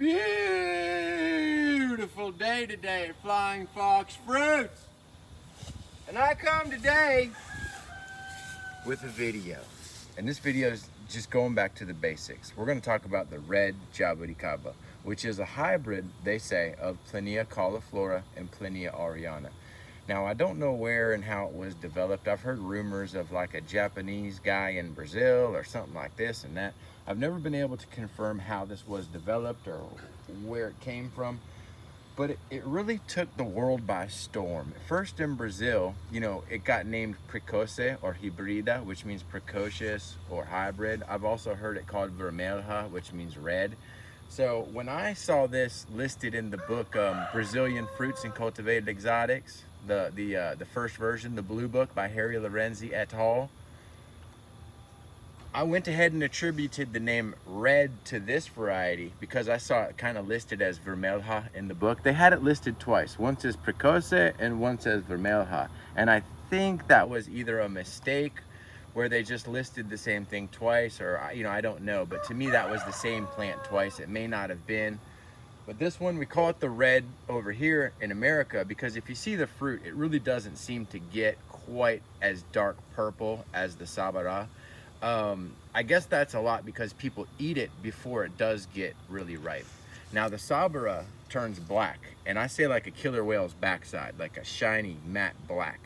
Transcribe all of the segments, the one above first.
beautiful day today at Flying Fox Fruits. And I come today with a video. And this video is just going back to the basics. We're going to talk about the red jaboticaba, which is a hybrid, they say, of Plinia cauliflora and Plinia aureana. Now, I don't know where and how it was developed. I've heard rumors of like a Japanese guy in Brazil or something like this and that. I've never been able to confirm how this was developed or where it came from, but it really took the world by storm. First in Brazil, you know, it got named Precoce or Hibrida, which means precocious or hybrid. I've also heard it called Vermelha, which means red. So when I saw this listed in the book Brazilian Fruits and Cultivated Exotics, the first version, the blue book by Harry Lorenzi et al., I went ahead and attributed the name red to this variety because I saw it kind of listed as Vermelha in the book. They had it listed twice. Once as Precoce and once as Vermelha. And I think that was either a mistake where they just listed the same thing twice, or, you know, I don't know. But to me, that was the same plant twice. It may not have been. But this one, we call it the red over here in America because if you see the fruit, it really doesn't seem to get quite as dark purple as the Sabara. I guess that's a lot because people eat it before it does get really ripe. Now the Sabara turns black, and I say like a killer whale's backside, like a shiny matte black.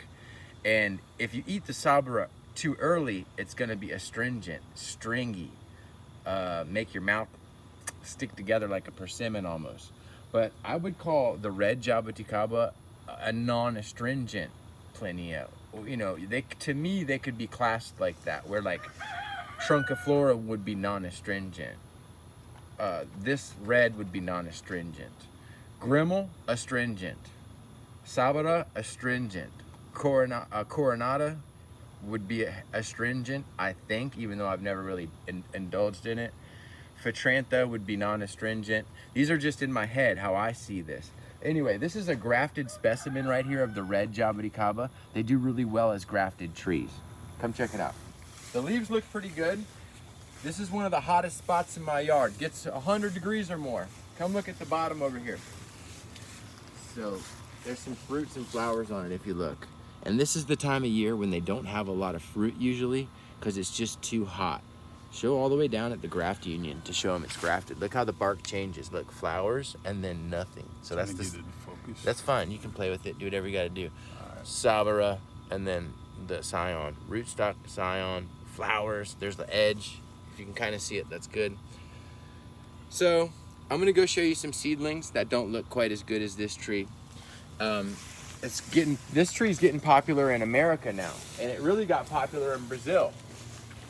And if you eat the Sabara too early, it's going to be astringent, stringy, make your mouth stick together like a persimmon almost. But I would call the red jaboticaba a non-astringent Plinia. You know, to me they could be classed like that, where like trunciflora would be non-astringent. This red would be non-astringent. Grimmel, astringent. Sabara, astringent. Coronata would be astringent, I think, even though I've never really indulged in it. Phytrantha would be non-astringent. These are just in my head how I see this. Anyway, this is a grafted specimen right here of the red jaboticaba. They do really well as grafted trees. Come check it out. The leaves look pretty good. This is one of the hottest spots in my yard. Gets 100 degrees or more. Come look at the bottom over here. So there's some fruits and flowers on it if you look. And this is the time of year when they don't have a lot of fruit usually because it's just too hot. Show all the way down at the graft union to show them it's grafted. Look how the bark changes. Look, flowers and then nothing. So that's that's fine. You can play with it. Do whatever you got to do. Right. Sabara and then the scion, rootstock, scion, flowers. There's the edge. If you can kind of see it, that's good. So I'm gonna go show you some seedlings that don't look quite as good as this tree. This tree is getting popular in America now, and it really got popular in Brazil.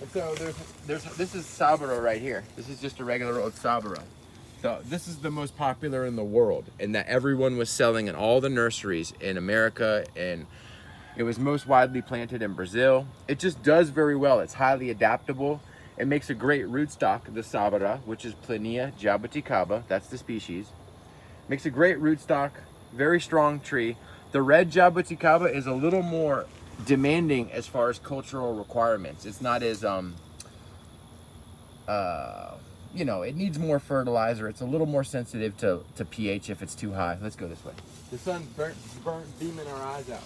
And so this is Sabara right here. This is just a regular old Sabara. So this is the most popular in the world, and that everyone was selling in all the nurseries in America, and it was most widely planted in Brazil. It just does very well. It's highly adaptable. It makes a great rootstock, the Sabara, which is Plinia jaboticaba. That's the species. Makes a great rootstock, very strong tree. The red jaboticaba is a little more demanding as far as cultural requirements. It's not as you know, it needs more fertilizer. It's a little more sensitive to pH if it's too high. Let's go this way. The sun's burnt beaming our eyes out.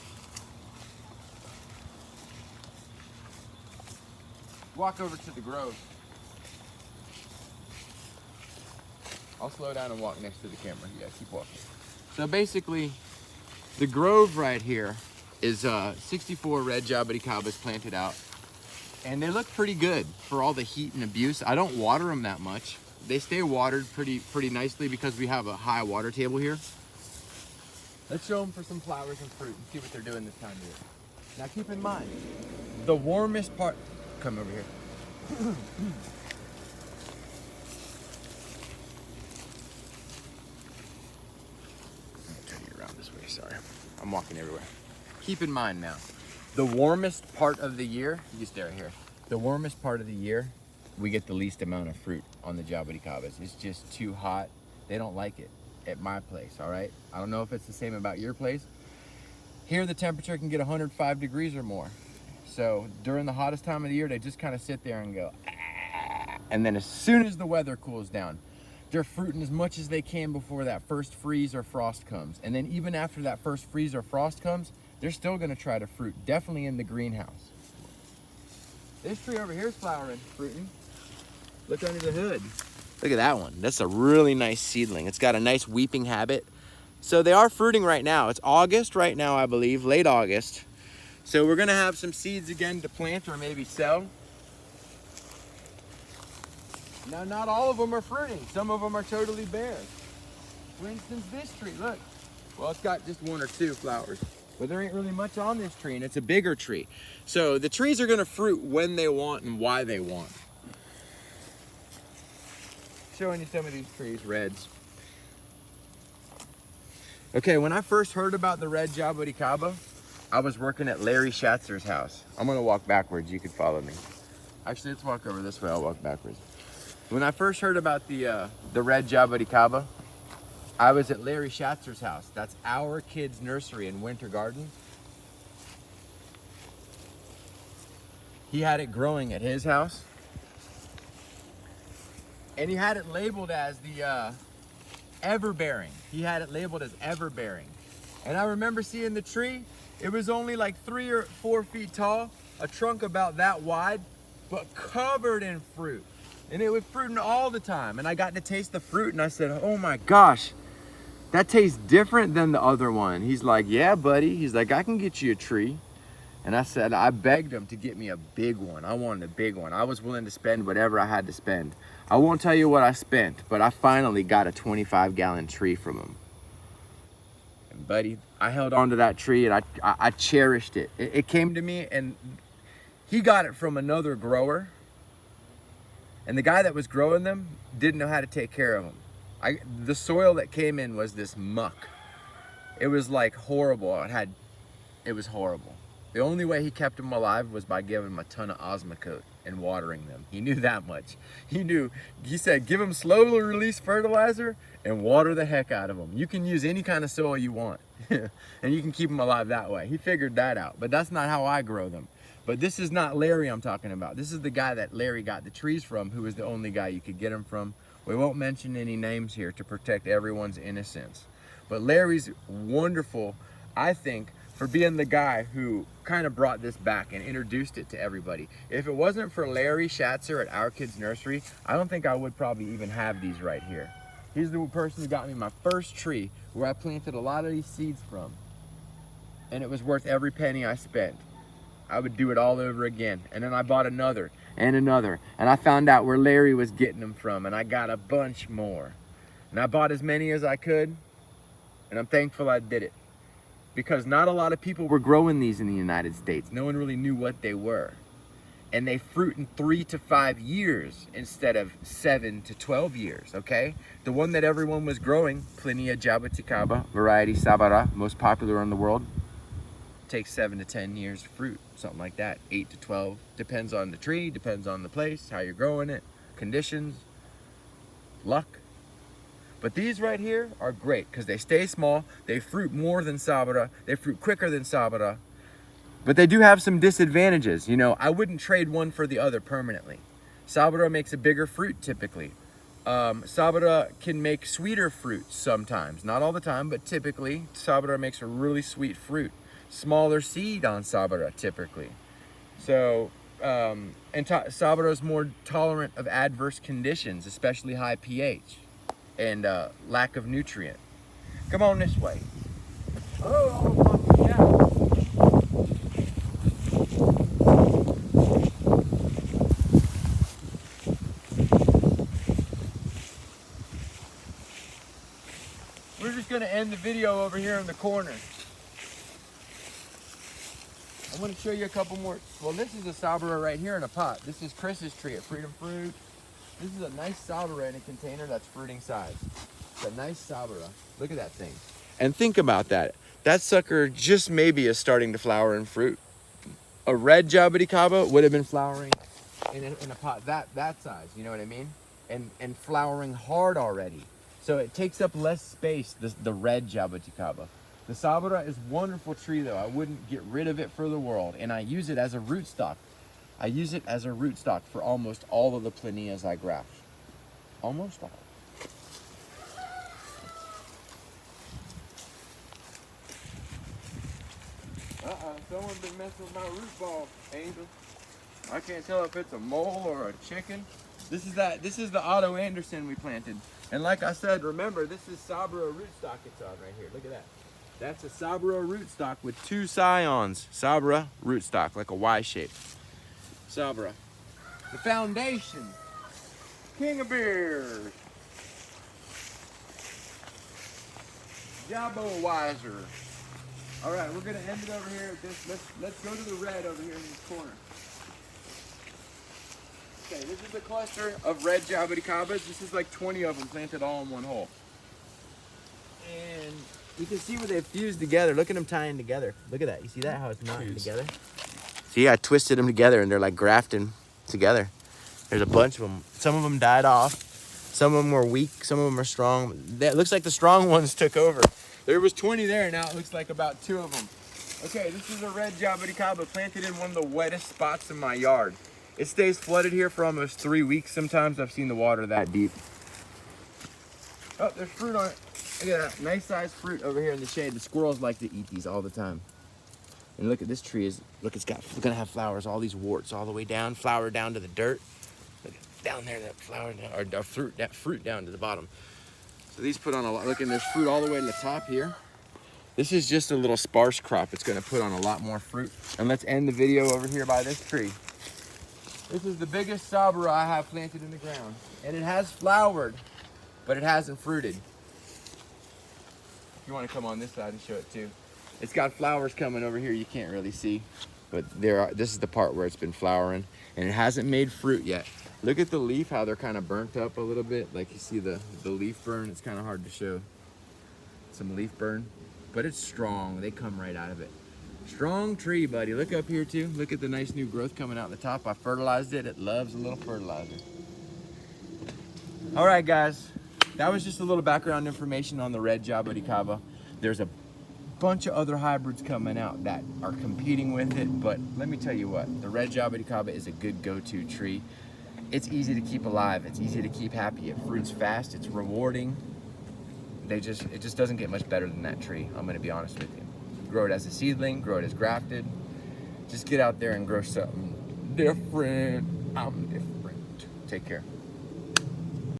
Walk over to the grove. I'll slow down and walk next to the camera. Yeah, keep walking. So basically, the grove right here is 64 red jaboticabas planted out, and they look pretty good for all the heat and abuse. I don't water them that much. They stay watered pretty nicely because we have a high water table here. Let's show them for some flowers and fruit and see what they're doing this time of year. Now keep in mind, the warmest part, come over here. Turn you around this way, sorry. I'm walking everywhere. Keep in mind now, the warmest part of the year, you stay right here. The warmest part of the year, we get the least amount of fruit on the jaboticabas. It's just too hot. They don't like it at my place, all right? I don't know if it's the same about your place. Here, the temperature can get 105 degrees or more. So during the hottest time of the year, they just kind of sit there and go, ah. And then as soon as the weather cools down, they're fruiting as much as they can before that first freeze or frost comes. And then even after that first freeze or frost comes, they're still gonna try to fruit, definitely in the greenhouse. This tree over here is flowering, fruiting. Look under the hood. Look at that one. That's a really nice seedling. It's got a nice weeping habit. So they are fruiting right now. It's August right now, I believe, late August. So we're gonna have some seeds again to plant or maybe sell. Now, not all of them are fruiting. Some of them are totally bare. For instance, this tree, look. Well, it's got just one or two flowers, but there ain't really much on this tree, and it's a bigger tree. So the trees are gonna fruit when they want and why they want. Showing you some of these trees, reds. Okay, when I first heard about the red jaboticaba, I was working at Larry Schatzer's house. I'm gonna walk backwards, you can follow me. Actually, let's walk over this way, I'll walk backwards. When I first heard about the red jaboticaba, I was at Larry Schatzer's house. That's our kids' nursery in Winter Garden. He had it growing at his house. And he had it labeled as the ever-bearing. He had it labeled as ever-bearing. And I remember seeing the tree. It was only like 3 or 4 feet tall, a trunk about that wide, but covered in fruit. And it was fruiting all the time. And I got to taste the fruit and I said, oh my gosh, that tastes different than the other one. He's like, yeah, buddy. He's like, I can get you a tree. And I said, I begged him to get me a big one. I wanted a big one. I was willing to spend whatever I had to spend. I won't tell you what I spent, but I finally got a 25-gallon tree from him. And buddy, I held on to that tree and I cherished it. It came to me and he got it from another grower. And the guy that was growing them didn't know how to take care of them. The soil that came in was this muck. It was like horrible. It was horrible. The only way he kept them alive was by giving them a ton of Osmocote and watering them. He knew that much. He said, give them slowly release fertilizer and water the heck out of them. You can use any kind of soil you want and you can keep them alive that way. He figured that out, but that's not how I grow them. But this is not Larry I'm talking about. This is the guy that Larry got the trees from, who was the only guy you could get them from. We won't mention any names here to protect everyone's innocence. But Larry's wonderful, I think, for being the guy who kind of brought this back and introduced it to everybody. If it wasn't for Larry Schatzer at Our Kids Nursery, I don't think I would probably even have these right here. He's the person who got me my first tree where I planted a lot of these seeds from. And it was worth every penny I spent. I would do it all over again. And then I bought another and another. And I found out where Larry was getting them from. And I got a bunch more. And I bought as many as I could. And I'm thankful I did it. Because not a lot of people were growing these in the United States. No one really knew what they were. And they fruit in 3 to 5 years instead of 7 to 12 years, okay? The one that everyone was growing, Plinia jaboticaba, variety Sabara, most popular in the world, takes 7 to 10 years to fruit, something like that. 8 to 12, depends on the tree, depends on the place, how you're growing it, conditions, luck. But these right here are great because they stay small, they fruit more than Sabara, they fruit quicker than Sabara, but they do have some disadvantages. You know, I wouldn't trade one for the other permanently. Sabara makes a bigger fruit typically. Sabara can make sweeter fruit sometimes, not all the time, but typically Sabara makes a really sweet fruit. Smaller seed on Sabara typically. So, Sabara is more tolerant of adverse conditions, especially high pH and lack of nutrient. Come on this way. Oh, yeah. We're just gonna end the video over here in the corner. I want to show you a couple more. Well, this is a Sabara right here in a pot. This is Chris's tree at Freedom Fruit. This is a nice Sabara in a container that's fruiting size. It's a nice Sabara. Look at that thing. And think about that. That sucker just maybe is starting to flower and fruit. A red jaboticaba would have been flowering in a pot that size, you know what I mean? And flowering hard already. So it takes up less space, the red jaboticaba. The Sabara is a wonderful tree though. I wouldn't get rid of it for the world. And I use it as a rootstock. I use it as a rootstock for almost all of the Plinias I graft. Almost all. Someone's been messing with my root ball, Angel. I can't tell if it's a mole or a chicken. This is the Otto Anderson we planted. And like I said, remember, this is Sabara rootstock it's on right here. Look at that. That's a Sabara rootstock with 2 scions. Sabara rootstock, like a Y shape. Sabara. The foundation. King of beers. Jabowiser. All right, we're gonna end it over here at this. Let's go to the red over here in this corner. Okay, this is a cluster of red jabuticabas. This is like 20 of them planted all in one hole. And you can see where they've fused together. Look at them tying together. Look at that. You see that, how it's knotting together? See, I twisted them together and they're like grafting together. There's a bunch of them. Some of them died off. Some of them were weak. Some of them are strong. It looks like the strong ones took over. There was 20 there. Now it looks like about 2 of them. Okay, this is a red jaboticaba planted in one of the wettest spots in my yard. It stays flooded here for almost 3 weeks. Sometimes I've seen the water that deep. Oh, there's fruit on it. Look at that, nice sized fruit over here in the shade. The squirrels like to eat these all the time. And look at this tree, it's gonna have flowers, all these warts all the way down, flower down to the dirt. Look down there, that flower, or that fruit down to the bottom. So these put on a lot. Look, and there's fruit all the way to the top here. This is just a little sparse crop. It's gonna put on a lot more fruit. And let's end the video over here by this tree. This is the biggest Sabara I have planted in the ground. And it has flowered, but it hasn't fruited. If you want to come on this side and show it too. It's got flowers coming over here you can't really see. But this is the part where it's been flowering. And it hasn't made fruit yet. Look at the leaf, how they're kind of burnt up a little bit. Like you see the leaf burn. It's kind of hard to show. Some leaf burn. But it's strong. They come right out of it. Strong tree, buddy. Look up here too. Look at the nice new growth coming out the top. I fertilized it. It loves a little fertilizer. All right, guys. That was just a little background information on the red jaboticaba. There's a bunch of other hybrids coming out that are competing with it, but let me tell you what, the red jaboticaba is a good go-to tree. It's easy to keep alive. It's easy to keep happy. It fruits fast. It's rewarding. It just doesn't get much better than that tree. I'm gonna be honest with you. Grow it as a seedling, grow it as grafted. Just get out there and grow something different. I'm different. Take care.